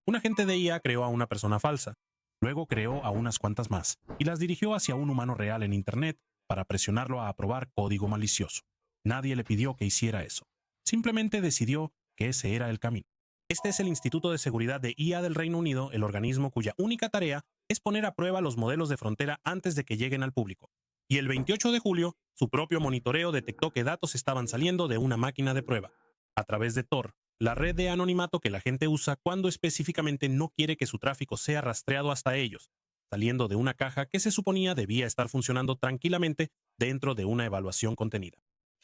Un agente de IA creó a una persona falsa, luego creó a unas cuantas más y las dirigió hacia un humano real en Internet para presionarlo a aprobar código malicioso. Nadie le pidió que hiciera eso. Simplemente decidió que ese era el camino. Este es el Instituto de Seguridad de IA del Reino Unido, el organismo cuya única tarea es poner a prueba los modelos de frontera antes de que lleguen al público. Y el 28 de julio, su propio monitoreo detectó que datos estaban saliendo de una máquina de prueba, a través de Tor, la red de anonimato que la gente usa cuando específicamente no quiere que su tráfico sea rastreado hasta ellos, saliendo de una caja que se suponía debía estar funcionando tranquilamente dentro de una evaluación contenida.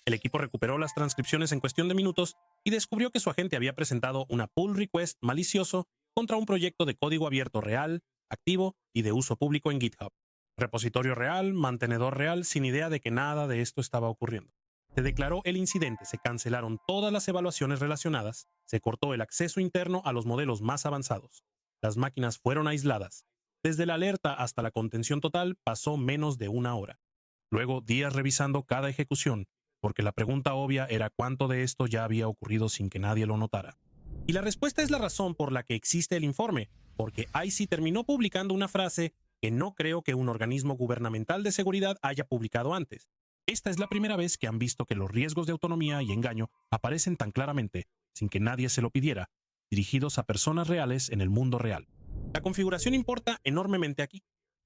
El equipo recuperó las transcripciones en cuestión de minutos y descubrió que su agente había presentado una pull request malicioso contra un proyecto de código abierto real, activo y de uso público en GitHub. Repositorio real, mantenedor real, sin idea de que nada de esto estaba ocurriendo. Se declaró el incidente, se cancelaron todas las evaluaciones relacionadas, se cortó el acceso interno a los modelos más avanzados. Las máquinas fueron aisladas. Desde la alerta hasta la contención total pasó menos de una hora. Luego, días revisando cada ejecución, porque la pregunta obvia era cuánto de esto ya había ocurrido sin que nadie lo notara. Y la respuesta es la razón por la que existe el informe, porque IC terminó publicando una frase que no creo que un organismo gubernamental de seguridad haya publicado antes. Esta es la primera vez que han visto que los riesgos de autonomía y engaño aparecen tan claramente, sin que nadie se lo pidiera, dirigidos a personas reales en el mundo real. La configuración importa enormemente aquí.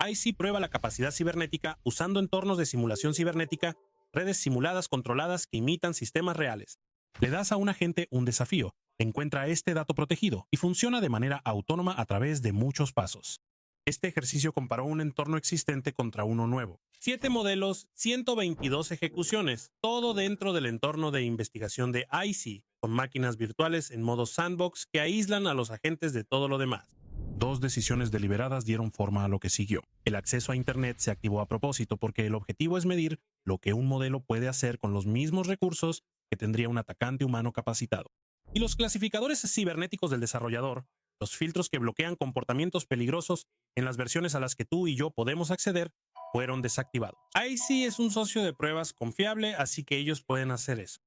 IC prueba la capacidad cibernética usando entornos de simulación cibernética, redes simuladas controladas que imitan sistemas reales. Le das a un agente un desafío, encuentra este dato protegido y funciona de manera autónoma a través de muchos pasos. Este ejercicio comparó un entorno existente contra uno nuevo. 7 modelos, 122 ejecuciones, todo dentro del entorno de investigación de IC, con máquinas virtuales en modo sandbox que aíslan a los agentes de todo lo demás. 2 decisiones deliberadas dieron forma a lo que siguió. El acceso a Internet se activó a propósito porque el objetivo es medir lo que un modelo puede hacer con los mismos recursos que tendría un atacante humano capacitado. Y los clasificadores cibernéticos del desarrollador, los filtros que bloquean comportamientos peligrosos en las versiones a las que tú y yo podemos acceder, fueron desactivados. IC es un socio de pruebas confiable, así que ellos pueden hacer eso.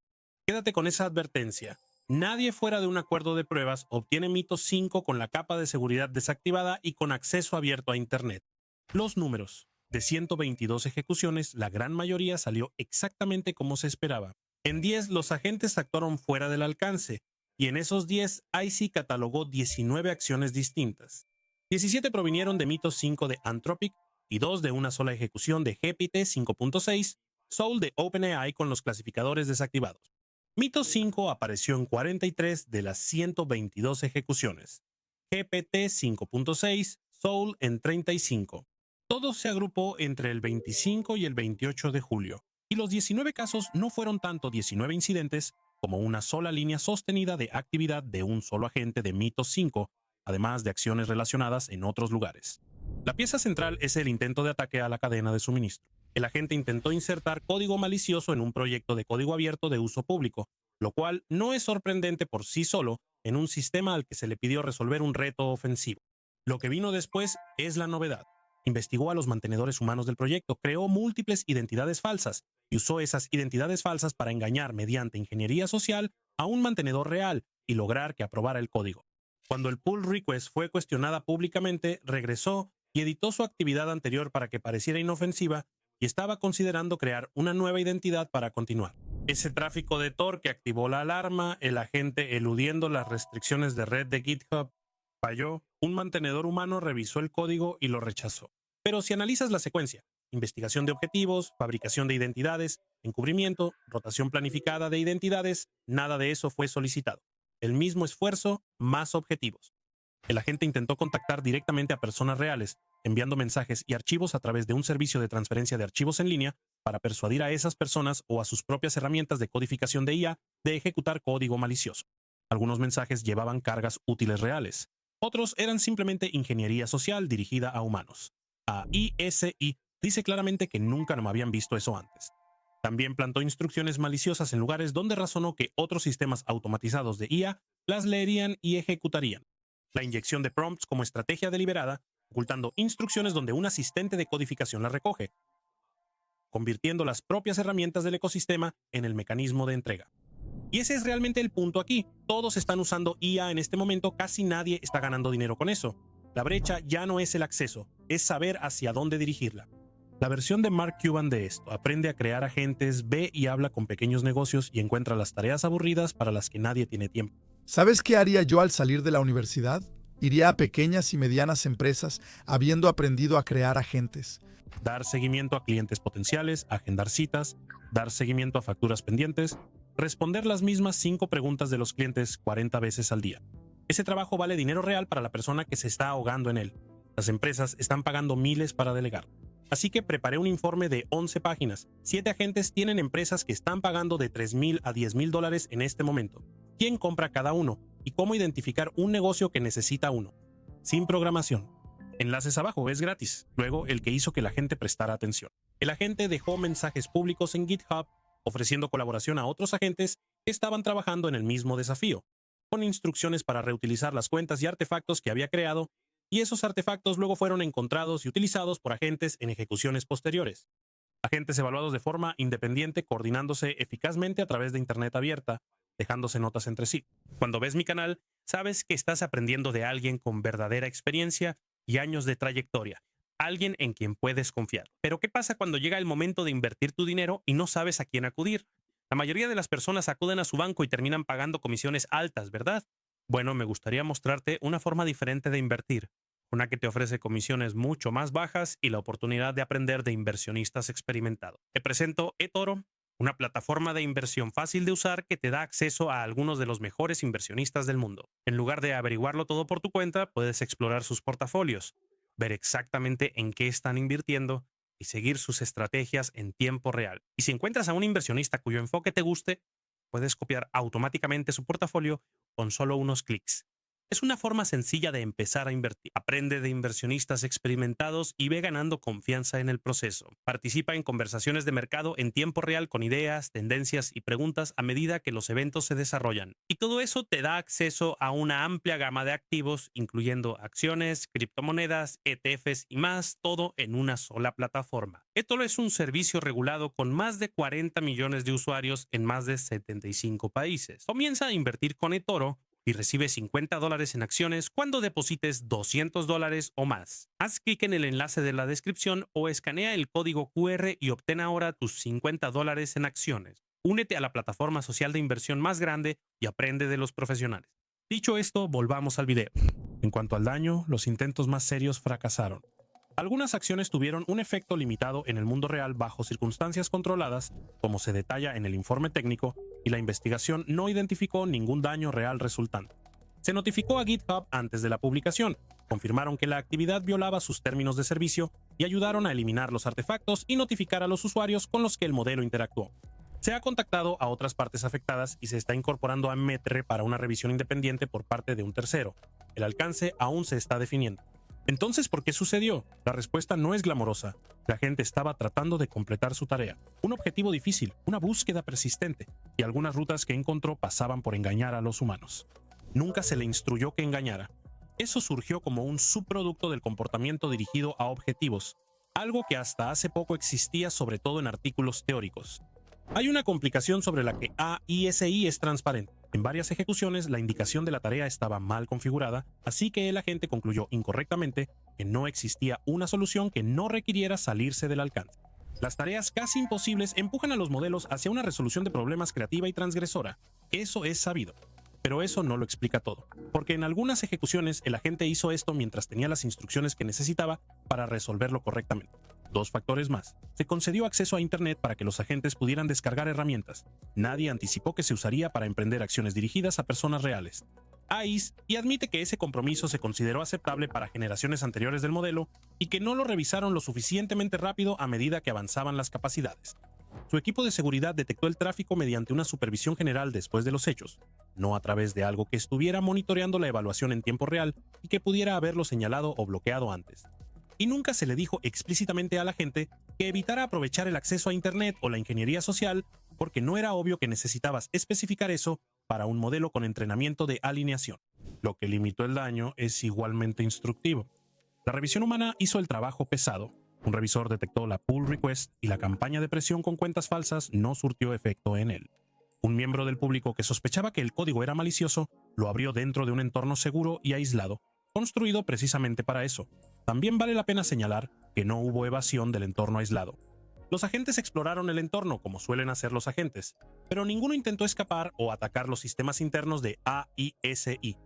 Quédate con esa advertencia. Nadie fuera de un acuerdo de pruebas obtiene MITO 5 con la capa de seguridad desactivada y con acceso abierto a Internet. Los números. De 122 ejecuciones, la gran mayoría salió exactamente como se esperaba. En 10, los agentes actuaron fuera del alcance, y en esos 10, IC catalogó 19 acciones distintas. 17 provinieron de MITO 5 de Anthropic y 2 de una sola ejecución de GPT 5.6, Soul de OpenAI con los clasificadores desactivados. MITO 5 apareció en 43 de las 122 ejecuciones. GPT 5.6, Soul en 35. Todo se agrupó entre el 25 y el 28 de julio, y los 19 casos no fueron tanto 19 incidentes como una sola línea sostenida de actividad de un solo agente de MITO 5, además de acciones relacionadas en otros lugares. La pieza central es el intento de ataque a la cadena de suministro. El agente intentó insertar código malicioso en un proyecto de código abierto de uso público, lo cual no es sorprendente por sí solo en un sistema al que se le pidió resolver un reto ofensivo. Lo que vino después es la novedad. Investigó a los mantenedores humanos del proyecto, creó múltiples identidades falsas y usó esas identidades falsas para engañar mediante ingeniería social a un mantenedor real y lograr que aprobara el código. Cuando el pull request fue cuestionada públicamente, regresó y editó su actividad anterior para que pareciera inofensiva y estaba considerando crear una nueva identidad para continuar. Ese tráfico de Tor que activó la alarma, el agente eludiendo las restricciones de red de GitHub, falló. Un mantenedor humano revisó el código y lo rechazó. Pero si analizas la secuencia, investigación de objetivos, fabricación de identidades, encubrimiento, rotación planificada de identidades, nada de eso fue solicitado. El mismo esfuerzo, más objetivos. El agente intentó contactar directamente a personas reales, enviando mensajes y archivos a través de un servicio de transferencia de archivos en línea para persuadir a esas personas o a sus propias herramientas de codificación de IA de ejecutar código malicioso. Algunos mensajes llevaban cargas útiles reales. Otros eran simplemente ingeniería social dirigida a humanos. A ISI dice claramente que nunca no habían visto eso antes. También plantó instrucciones maliciosas en lugares donde razonó que otros sistemas automatizados de IA las leerían y ejecutarían. La inyección de prompts como estrategia deliberada, ocultando instrucciones donde un asistente de codificación las recoge, convirtiendo las propias herramientas del ecosistema en el mecanismo de entrega. Y ese es realmente el punto aquí. Todos están usando IA en este momento, casi nadie está ganando dinero con eso. La brecha ya no es el acceso, es saber hacia dónde dirigirla. La versión de Mark Cuban de esto: aprende a crear agentes, ve y habla con pequeños negocios y encuentra las tareas aburridas para las que nadie tiene tiempo. ¿Sabes qué haría yo al salir de la universidad? Iría a pequeñas y medianas empresas habiendo aprendido a crear agentes. Dar seguimiento a clientes potenciales, agendar citas, dar seguimiento a facturas pendientes, responder las mismas 5 preguntas de los clientes 40 veces al día. Ese trabajo vale dinero real para la persona que se está ahogando en él. Las empresas están pagando miles para delegar. Así que preparé un informe de 11 páginas. 7 agentes tienen empresas que están pagando de $3,000 a $10,000 en este momento. ¿Quién compra cada uno? Y cómo identificar un negocio que necesita uno. Sin programación. Enlaces abajo, es gratis. Luego, el que hizo que la gente prestara atención. El agente dejó mensajes públicos en GitHub ofreciendo colaboración a otros agentes que estaban trabajando en el mismo desafío, con instrucciones para reutilizar las cuentas y artefactos que había creado, y esos artefactos luego fueron encontrados y utilizados por agentes en ejecuciones posteriores. Agentes evaluados de forma independiente, coordinándose eficazmente a través de Internet abierta, dejándose notas entre sí. Cuando ves mi canal, sabes que estás aprendiendo de alguien con verdadera experiencia y años de trayectoria. Alguien en quien puedes confiar. Pero ¿qué pasa cuando llega el momento de invertir tu dinero y no sabes a quién acudir? La mayoría de las personas acuden a su banco y terminan pagando comisiones altas, ¿verdad? Bueno, me gustaría mostrarte una forma diferente de invertir, una que te ofrece comisiones mucho más bajas y la oportunidad de aprender de inversionistas experimentados. Te presento eToro, una plataforma de inversión fácil de usar que te da acceso a algunos de los mejores inversionistas del mundo. En lugar de averiguarlo todo por tu cuenta, puedes explorar sus portafolios, ver exactamente en qué están invirtiendo y seguir sus estrategias en tiempo real. Y si encuentras a un inversionista cuyo enfoque te guste, puedes copiar automáticamente su portafolio con solo unos clics. Es una forma sencilla de empezar a invertir. Aprende de inversionistas experimentados y ve ganando confianza en el proceso. Participa en conversaciones de mercado en tiempo real con ideas, tendencias y preguntas a medida que los eventos se desarrollan. Y todo eso te da acceso a una amplia gama de activos, incluyendo acciones, criptomonedas, ETFs y más, todo en una sola plataforma. eToro es un servicio regulado con más de 40 millones de usuarios en más de 75 países. Comienza a invertir con eToro y recibe $50 en acciones cuando deposites $200 o más. Haz clic en el enlace de la descripción o escanea el código QR y obtén ahora tus $50 en acciones. Únete a la plataforma social de inversión más grande y aprende de los profesionales. Dicho esto, volvamos al video. En cuanto al daño, los intentos más serios fracasaron. Algunas acciones tuvieron un efecto limitado en el mundo real bajo circunstancias controladas, como se detalla en el informe técnico, y la investigación no identificó ningún daño real resultante. Se notificó a GitHub antes de la publicación, confirmaron que la actividad violaba sus términos de servicio y ayudaron a eliminar los artefactos y notificar a los usuarios con los que el modelo interactuó. Se ha contactado a otras partes afectadas y se está incorporando a Metre para una revisión independiente por parte de un tercero. El alcance aún se está definiendo. Entonces, ¿por qué sucedió? La respuesta no es glamorosa. La gente estaba tratando de completar su tarea. Un objetivo difícil, una búsqueda persistente, y algunas rutas que encontró pasaban por engañar a los humanos. Nunca se le instruyó que engañara. Eso surgió como un subproducto del comportamiento dirigido a objetivos, algo que hasta hace poco existía sobre todo en artículos teóricos. Hay una complicación sobre la que AISI es transparente. En varias ejecuciones, la indicación de la tarea estaba mal configurada, así que el agente concluyó incorrectamente que no existía una solución que no requiriera salirse del alcance. Las tareas casi imposibles empujan a los modelos hacia una resolución de problemas creativa y transgresora. Eso es sabido. Pero eso no lo explica todo, porque en algunas ejecuciones el agente hizo esto mientras tenía las instrucciones que necesitaba para resolverlo correctamente. 2 factores más. Se concedió acceso a Internet para que los agentes pudieran descargar herramientas. Nadie anticipó que se usaría para emprender acciones dirigidas a personas reales. AIS y admite que ese compromiso se consideró aceptable para generaciones anteriores del modelo y que no lo revisaron lo suficientemente rápido a medida que avanzaban las capacidades. Su equipo de seguridad detectó el tráfico mediante una supervisión general después de los hechos, no a través de algo que estuviera monitoreando la evaluación en tiempo real y que pudiera haberlo señalado o bloqueado antes. Y nunca se le dijo explícitamente a la gente que evitara aprovechar el acceso a Internet o la ingeniería social, porque no era obvio que necesitabas especificar eso para un modelo con entrenamiento de alineación. Lo que limitó el daño es igualmente instructivo. La revisión humana hizo el trabajo pesado. Un revisor detectó la pull request y la campaña de presión con cuentas falsas no surtió efecto en él. Un miembro del público que sospechaba que el código era malicioso lo abrió dentro de un entorno seguro y aislado, construido precisamente para eso. También vale la pena señalar que no hubo evasión del entorno aislado. Los agentes exploraron el entorno como suelen hacer los agentes, pero ninguno intentó escapar o atacar los sistemas internos de AISI.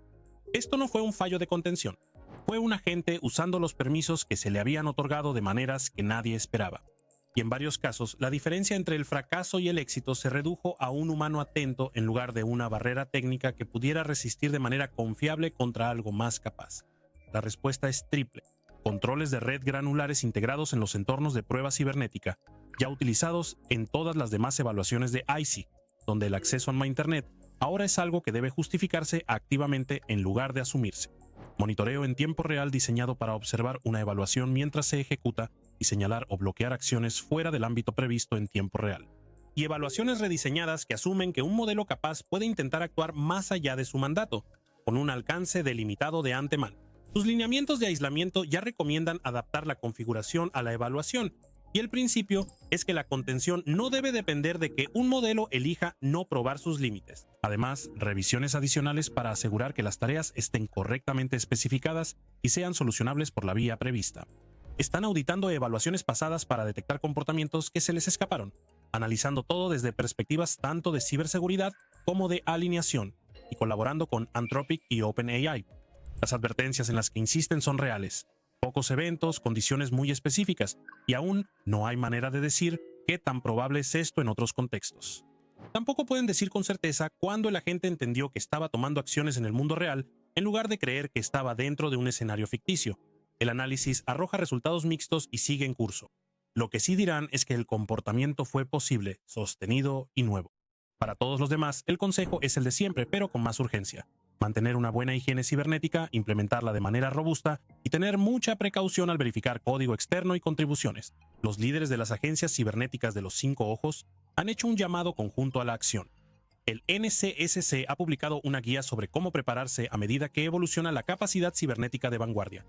Esto no fue un fallo de contención, fue un agente usando los permisos que se le habían otorgado de maneras que nadie esperaba. Y en varios casos, la diferencia entre el fracaso y el éxito se redujo a un humano atento en lugar de una barrera técnica que pudiera resistir de manera confiable contra algo más capaz. La respuesta es triple: controles de red granulares integrados en los entornos de prueba cibernética, ya utilizados en todas las demás evaluaciones de IC, donde el acceso a Internet ahora es algo que debe justificarse activamente en lugar de asumirse. Monitoreo en tiempo real diseñado para observar una evaluación mientras se ejecuta y señalar o bloquear acciones fuera del ámbito previsto en tiempo real. Y evaluaciones rediseñadas que asumen que un modelo capaz puede intentar actuar más allá de su mandato, con un alcance delimitado de antemano. Sus lineamientos de aislamiento ya recomiendan adaptar la configuración a la evaluación, y el principio es que la contención no debe depender de que un modelo elija no probar sus límites. Además, revisiones adicionales para asegurar que las tareas estén correctamente especificadas y sean solucionables por la vía prevista. Están auditando evaluaciones pasadas para detectar comportamientos que se les escaparon, analizando todo desde perspectivas tanto de ciberseguridad como de alineación, y colaborando con Anthropic y OpenAI. Las advertencias en las que insisten son reales. Pocos eventos, condiciones muy específicas, y aún no hay manera de decir qué tan probable es esto en otros contextos. Tampoco pueden decir con certeza cuándo el agente entendió que estaba tomando acciones en el mundo real en lugar de creer que estaba dentro de un escenario ficticio. El análisis arroja resultados mixtos y sigue en curso. Lo que sí dirán es que el comportamiento fue posible, sostenido y nuevo. Para todos los demás, el consejo es el de siempre, pero con más urgencia. Mantener una buena higiene cibernética, implementarla de manera robusta y tener mucha precaución al verificar código externo y contribuciones. Los líderes de las agencias cibernéticas de los 5 ojos han hecho un llamado conjunto a la acción. El NCSC ha publicado una guía sobre cómo prepararse a medida que evoluciona la capacidad cibernética de vanguardia.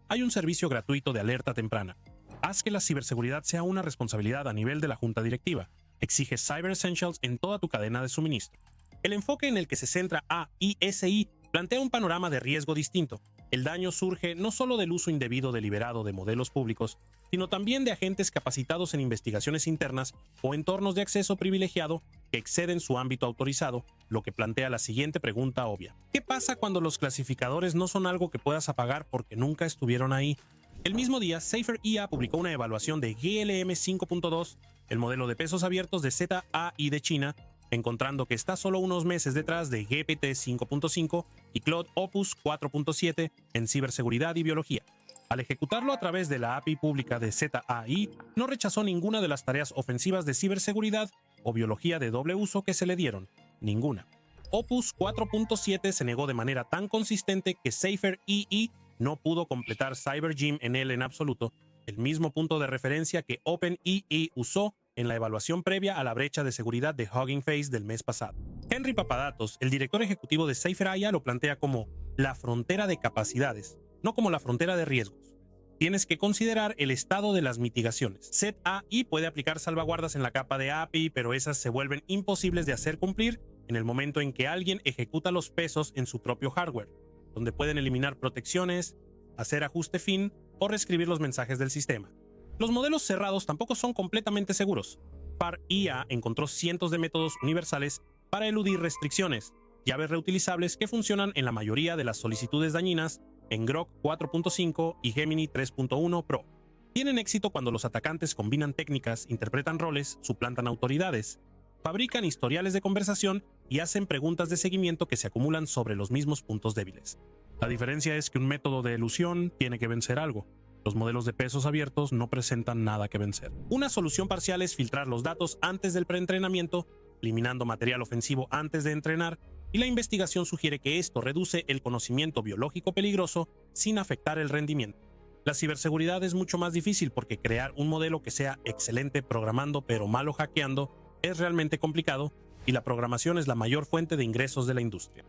Hay un servicio gratuito de alerta temprana. Haz que la ciberseguridad sea una responsabilidad a nivel de la junta directiva. Exige Cyber Essentials en toda tu cadena de suministro. El enfoque en el que se centra AISI plantea un panorama de riesgo distinto. El daño surge no solo del uso indebido deliberado de modelos públicos, sino también de agentes capacitados en investigaciones internas o entornos de acceso privilegiado que exceden su ámbito autorizado, lo que plantea la siguiente pregunta obvia. ¿Qué pasa cuando los clasificadores no son algo que puedas apagar porque nunca estuvieron ahí? El mismo día, Safer IA publicó una evaluación de GLM 5.2, el modelo de pesos abiertos de ZAI de China, encontrando que está solo unos meses detrás de GPT 5.5 y Claude Opus 4.7 en ciberseguridad y biología. Al ejecutarlo a través de la API pública de ZAI, no rechazó ninguna de las tareas ofensivas de ciberseguridad o biología de doble uso que se le dieron. Ninguna. Opus 4.7 se negó de manera tan consistente que Safer EE no pudo completar CyberGym en él en absoluto, el mismo punto de referencia que OpenEE usó en la evaluación previa a la brecha de seguridad de Hugging Face del mes pasado. Henry Papadatos, el director ejecutivo de Safer IA, lo plantea como la frontera de capacidades, no como la frontera de riesgos. Tienes que considerar el estado de las mitigaciones. ZAI puede aplicar salvaguardas en la capa de API, pero esas se vuelven imposibles de hacer cumplir en el momento en que alguien ejecuta los pesos en su propio hardware, donde pueden eliminar protecciones, hacer ajuste fin o reescribir los mensajes del sistema. Los modelos cerrados tampoco son completamente seguros. PAR IA encontró cientos de métodos universales para eludir restricciones, llaves reutilizables que funcionan en la mayoría de las solicitudes dañinas en Grok 4.5 y Gemini 3.1 Pro. Tienen éxito cuando los atacantes combinan técnicas, interpretan roles, suplantan autoridades, fabrican historiales de conversación y hacen preguntas de seguimiento que se acumulan sobre los mismos puntos débiles. La diferencia es que un método de elusión tiene que vencer algo. Los modelos de pesos abiertos no presentan nada que vencer. Una solución parcial es filtrar los datos antes del preentrenamiento, eliminando material ofensivo antes de entrenar, y la investigación sugiere que esto reduce el conocimiento biológico peligroso sin afectar el rendimiento. La ciberseguridad es mucho más difícil porque crear un modelo que sea excelente programando pero malo hackeando es realmente complicado, y la programación es la mayor fuente de ingresos de la industria.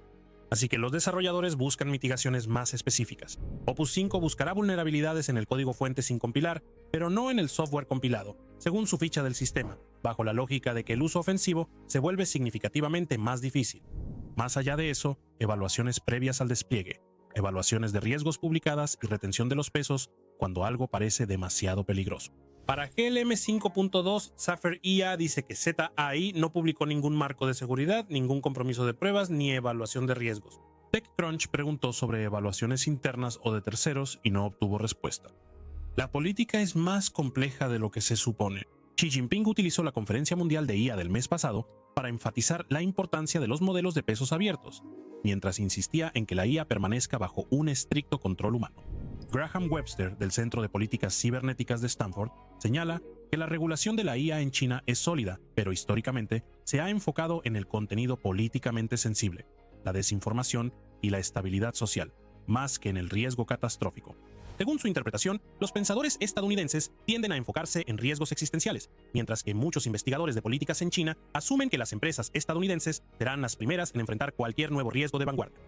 Así que los desarrolladores buscan mitigaciones más específicas. Opus 5 buscará vulnerabilidades en el código fuente sin compilar, pero no en el software compilado, según su ficha del sistema. bajo la lógica de que el uso ofensivo se vuelve significativamente más difícil. Más allá de eso, evaluaciones previas al despliegue, evaluaciones de riesgos publicadas y retención de los pesos cuando algo parece demasiado peligroso. Para GLM 5.2, Safer IA dice que ZAI no publicó ningún marco de seguridad, ningún compromiso de pruebas ni evaluación de riesgos. TechCrunch preguntó sobre evaluaciones internas o de terceros y no obtuvo respuesta. La política es más compleja de lo que se supone. Xi Jinping utilizó la Conferencia Mundial de IA del mes pasado para enfatizar la importancia de los modelos de pesos abiertos, mientras insistía en que la IA permanezca bajo un estricto control humano. Graham Webster, del Centro de Políticas Cibernéticas de Stanford, señala que la regulación de la IA en China es sólida, pero históricamente se ha enfocado en el contenido políticamente sensible, la desinformación y la estabilidad social, más que en el riesgo catastrófico. Según su interpretación, los pensadores estadounidenses tienden a enfocarse en riesgos existenciales, mientras que muchos investigadores de políticas en China asumen que las empresas estadounidenses serán las primeras en enfrentar cualquier nuevo riesgo de vanguardia.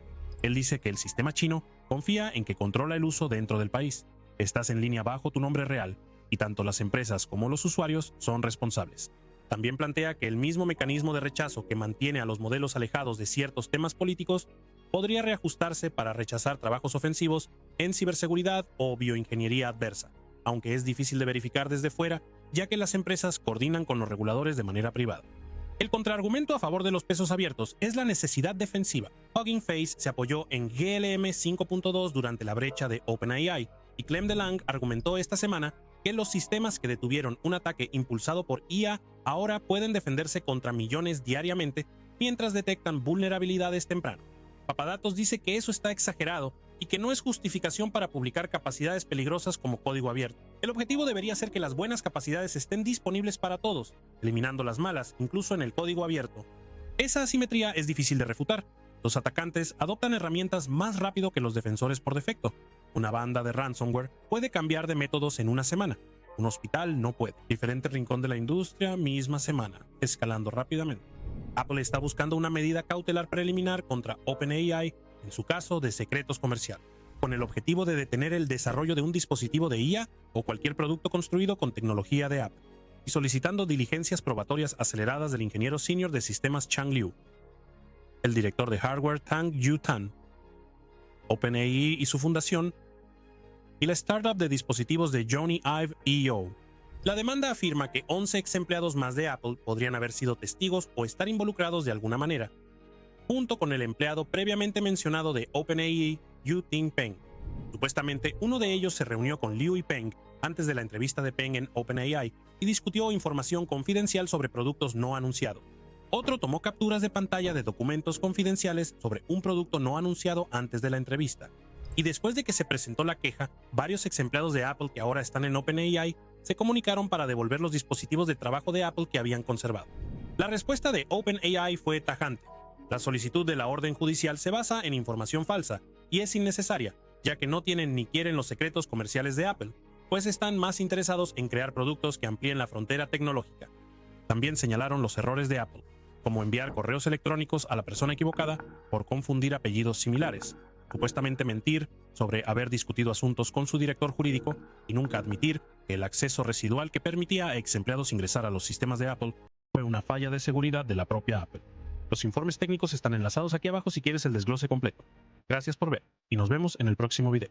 Él dice que el sistema chino confía en que controla el uso dentro del país. Estás en línea bajo tu nombre real, y tanto las empresas como los usuarios son responsables. También plantea que el mismo mecanismo de rechazo que mantiene a los modelos alejados de ciertos temas políticos podría reajustarse para rechazar trabajos ofensivos en ciberseguridad o bioingeniería adversa, aunque es difícil de verificar desde fuera, ya que las empresas coordinan con los reguladores de manera privada. El contraargumento a favor de los pesos abiertos es la necesidad defensiva. Hugging Face se apoyó en GLM 5.2 durante la brecha de OpenAI, y Clem DeLange argumentó esta semana que los sistemas que detuvieron un ataque impulsado por IA ahora pueden defenderse contra millones diariamente mientras detectan vulnerabilidades temprano. Papadatos dice que eso está exagerado y que no es justificación para publicar capacidades peligrosas como código abierto. El objetivo debería ser que las buenas capacidades estén disponibles para todos, eliminando las malas, incluso en el código abierto. Esa asimetría es difícil de refutar. Los atacantes adoptan herramientas más rápido que los defensores por defecto. Una banda de ransomware puede cambiar de métodos en una semana. Un hospital no puede. Diferente rincón de la industria, misma semana, escalando rápidamente. Apple está buscando una medida cautelar preliminar contra OpenAI, en su caso de secretos comerciales, con el objetivo de detener el desarrollo de un dispositivo de IA o cualquier producto construido con tecnología de Apple, y solicitando diligencias probatorias aceleradas del ingeniero senior de sistemas Chang Liu, el director de hardware Tang Yu Tan, OpenAI y su fundación, y la startup de dispositivos de Jony Ive EO. La demanda afirma que 11 ex empleados más de Apple podrían haber sido testigos o estar involucrados de alguna manera, junto con el empleado previamente mencionado de OpenAI, Yu Ting Peng. Supuestamente, uno de ellos se reunió con Liu y Peng antes de la entrevista de Peng en OpenAI y discutió información confidencial sobre productos no anunciados. Otro tomó capturas de pantalla de documentos confidenciales sobre un producto no anunciado antes de la entrevista. Y después de que se presentó la queja, varios ex empleados de Apple que ahora están en OpenAI se comunicaron para devolver los dispositivos de trabajo de Apple que habían conservado. La respuesta de OpenAI fue tajante. La solicitud de la orden judicial se basa en información falsa y es innecesaria, ya que no tienen ni quieren los secretos comerciales de Apple, pues están más interesados en crear productos que amplíen la frontera tecnológica. También señalaron los errores de Apple, como enviar correos electrónicos a la persona equivocada por confundir apellidos similares, supuestamente mentir sobre haber discutido asuntos con su director jurídico y nunca admitir que el acceso residual que permitía a ex empleados ingresar a los sistemas de Apple fue una falla de seguridad de la propia Apple. Los informes técnicos están enlazados aquí abajo si quieres el desglose completo. Gracias por ver y nos vemos en el próximo video.